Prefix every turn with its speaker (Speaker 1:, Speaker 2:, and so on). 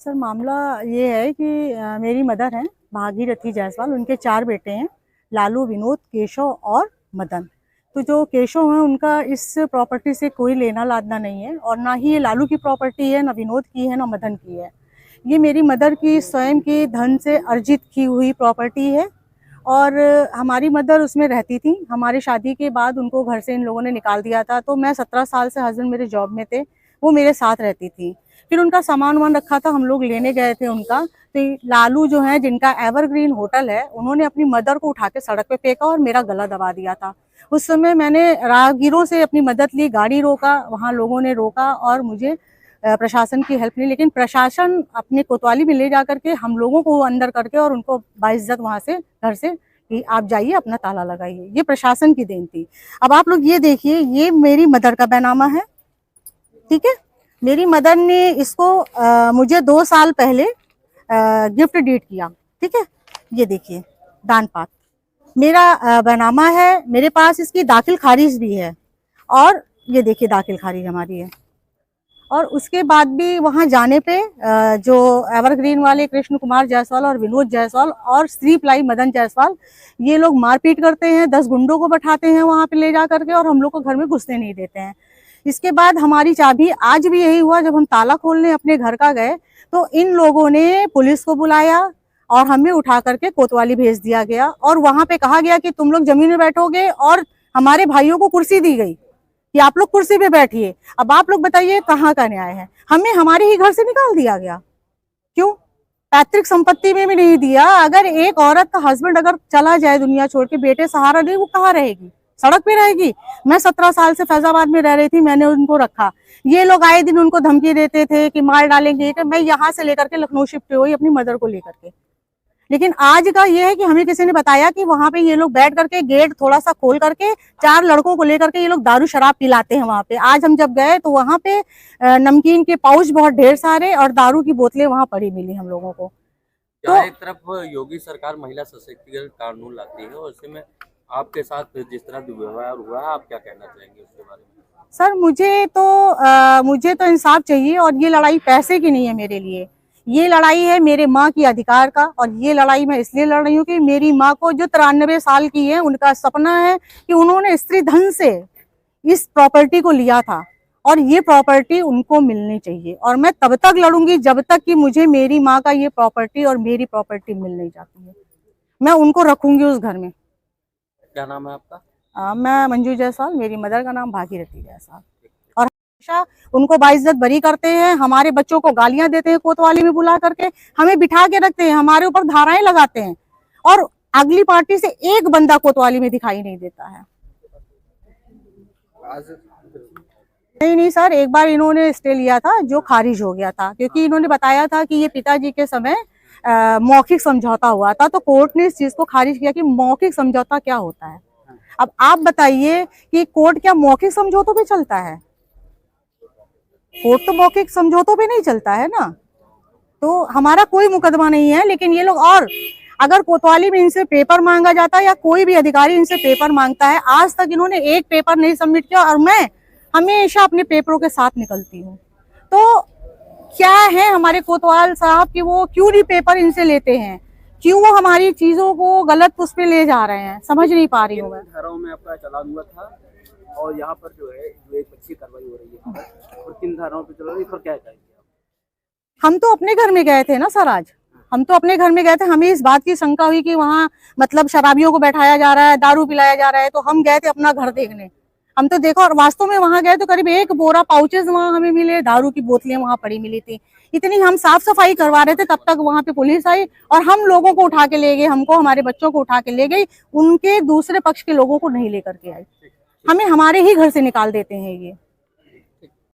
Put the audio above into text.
Speaker 1: Sir मामला ये है कि मेरी मदर हैं भागीरथी जायसवाल, उनके 4 बेटे हैं, लालू, विनोद, केशव और मदन। तो जो केशव हैं उनका इस प्रॉपर्टी से कोई लेना लादना नहीं है, और ना ही ये लालू की प्रॉपर्टी है, ना विनोद की है, ना मदन की है। ये मेरी मदर की स्वयं के धन से अर्जित की हुई प्रॉपर्टी है, और हमारी मदर उसमें रहती थी। हमारी शादी के बाद उनको घर से इन लोगों ने निकाल दिया था, तो मैं 17 साल से, हस्बैंड मेरे जॉब में थे, वो मेरे साथ रहती थी। फिर उनका सामान वामान रखा था, हम लोग लेने गए थे उनका, तो लालू जो है, जिनका एवरग्रीन होटल है, उन्होंने अपनी मदर को उठा के सड़क पे फेंका और मेरा गला दबा दिया था। उस समय मैंने राहगीरों से अपनी मदद ली, गाड़ी रोका, वहाँ लोगों ने रोका और मुझे प्रशासन की हेल्प ली, लेकिन प्रशासन अपने कोतवाली में ले जा करके हम लोगों को अंदर करके और उनको बाइज्जत वहाँ से, घर से, कि आप जाइए, अपना ताला लगाइए। ये प्रशासन की देन थी। अब आप लोग ये देखिए, ये मेरी मदर का बैनामा है, ठीक है। मेरी मदर ने इसको मुझे 2 साल पहले गिफ्ट डीड किया, ठीक है। ये देखिए दान पात मेरा बैनामा है, मेरे पास इसकी दाखिल खारिज भी है, और ये देखिए दाखिल खारिज हमारी है। और उसके बाद भी वहां जाने पे जो एवरग्रीन वाले कृष्ण कुमार जायसवाल और विनोद जायसवाल और श्री प्लाई मदन जायसवाल, ये लोग मारपीट करते हैं, 10 गुंडों को बैठाते हैं वहां पे ले जा करके, और हम लोग को घर में घुसने नहीं देते हैं। इसके बाद हमारी चाबी, आज भी यही हुआ, जब हम ताला खोलने अपने घर का गए तो इन लोगों ने पुलिस को बुलाया और हमें उठा करके कोतवाली भेज दिया गया, और वहां पे कहा गया कि तुम लोग जमीन में बैठोगे, और हमारे भाइयों को कुर्सी दी गई कि आप लोग कुर्सी पे बैठिए। अब आप लोग बताइए कहाँ का न्याय है? हमें हमारे ही घर से निकाल दिया गया, क्यों? पैतृक संपत्ति में भी नहीं दिया। अगर एक औरत का हस्बैंड अगर चला जाए दुनिया छोड़ के, बेटे सहारा नहीं, वो कहाँ रहेगी? सड़क पे रहेगी। मैं 17 साल से फैजाबाद में रह रही थी, मैंने उनको रखा। ये लोग आए दिन उनको धमकी देते थे कि मार डालेंगे। मैं यहाँ से लेकर के लखनऊ शिफ्ट हुई अपनी मदर को लेकर के, लेकिन आज का ये है कि हमें किसी ने बताया कि वहां पे ये लोग बैठ करके गेट थोड़ा सा खोल करके 4 लड़कों को लेकर के ये लोग दारू शराब पिलाते हैं वहां पे। आज हम जब गए तो वहां पे नमकीन के पाउच बहुत ढेर सारे और दारू की बोतलें वहां पड़ी मिली हम लोगों को।
Speaker 2: तो एक तरफ योगी सरकार महिला सशक्तिकरण कानून लाती है, और उससे में आपके साथ जिस तरह दुर्व्यवहार हुआ है, आप क्या कहना चाहेंगे उसके बारे में?
Speaker 1: सर मुझे तो इंसाफ चाहिए, और ये लड़ाई पैसे की नहीं है मेरे लिए। ये लड़ाई है मेरे माँ की अधिकार का, और ये लड़ाई मैं इसलिए लड़ रही हूँ कि मेरी माँ को, जो 93 साल की है, उनका सपना है कि उन्होंने स्त्री धन से इस प्रॉपर्टी को लिया था, और ये प्रॉपर्टी उनको मिलनी चाहिए। और मैं तब तक लड़ूंगी जब तक कि मुझे मेरी माँ का ये प्रॉपर्टी और मेरी प्रॉपर्टी मिल नहीं जाती है। मैं उनको रखूंगी उस घर में।
Speaker 2: क्या नाम है आपका?
Speaker 1: मैं मंजू जायसवाल, मेरी मदर का नाम भागीरथी जायसवाल। और हमेशा उनको बाइज्जत बरी करते हैं, हमारे बच्चों को गालियां देते हैं, कोतवाली में बुला करके हमें बिठा के रखते हैं, हमारे ऊपर धाराएं लगाते हैं, और अगली पार्टी से एक बंदा कोतवाली में दिखाई नहीं देता है। नहीं सर, एक बार इन्होंने स्टे लिया था जो खारिज हो गया था, क्योंकि इन्होंने बताया था कि ये पिताजी के समय मौखिक समझौता हुआ था, तो कोर्ट ने इस चीज को खारिज किया कि मौखिक समझौता क्या होता है। अब आप बताइए कि कोर्ट क्या मौखिक समझौतों पे चलता है? कोर्ट तो मौखिक समझौतों पे नहीं चलता है ना। तो हमारा कोई मुकदमा नहीं है, लेकिन ये लोग, और अगर कोतवाली में इनसे पेपर मांगा जाता है या कोई भी अधिकारी इनसे पेपर मांगता है, आज तक इन्होंने एक पेपर नहीं सबमिट किया, और मैं हमेशा अपने पेपरों के साथ निकलती हूँ। तो क्या है हमारे कोतवाल साहब कि वो क्यों नहीं पेपर इनसे लेते हैं, क्यों वो हमारी चीजों को गलत उस पे ले जा रहे हैं, समझ नहीं पा रही हूँ मैं।
Speaker 3: धाराओं में आपका चालान हुआ था, और यहाँ पर जो है जो एक अच्छी कार्रवाई हो रही है, और 3 धाराओं पे चल रही है, पर क्या कहेंगे आप?
Speaker 1: हम तो अपने घर में गए थे ना सर, आज हम तो अपने घर में गए थे। हमें इस बात की शंका हुई कि वहाँ मतलब शराबियों को बैठाया जा रहा है, दारू पिलाया जा रहा है, तो हम गए थे अपना घर देखने। हम तो देखा, और वास्तव में वहां गए तो करीब 1 बोरा पाउचेस वहां हमें मिले, दारू की बोतलें वहां पड़ी मिली थी। इतनी हम साफ सफाई करवा रहे थे, तब तक वहां पे पुलिस आई और हम लोगों को उठा के ले गई, हमको, हमारे बच्चों को उठा के ले गई। उनके दूसरे पक्ष के लोगों को नहीं लेकर के आई। हमें हमारे ही घर से निकाल देते हैं ये।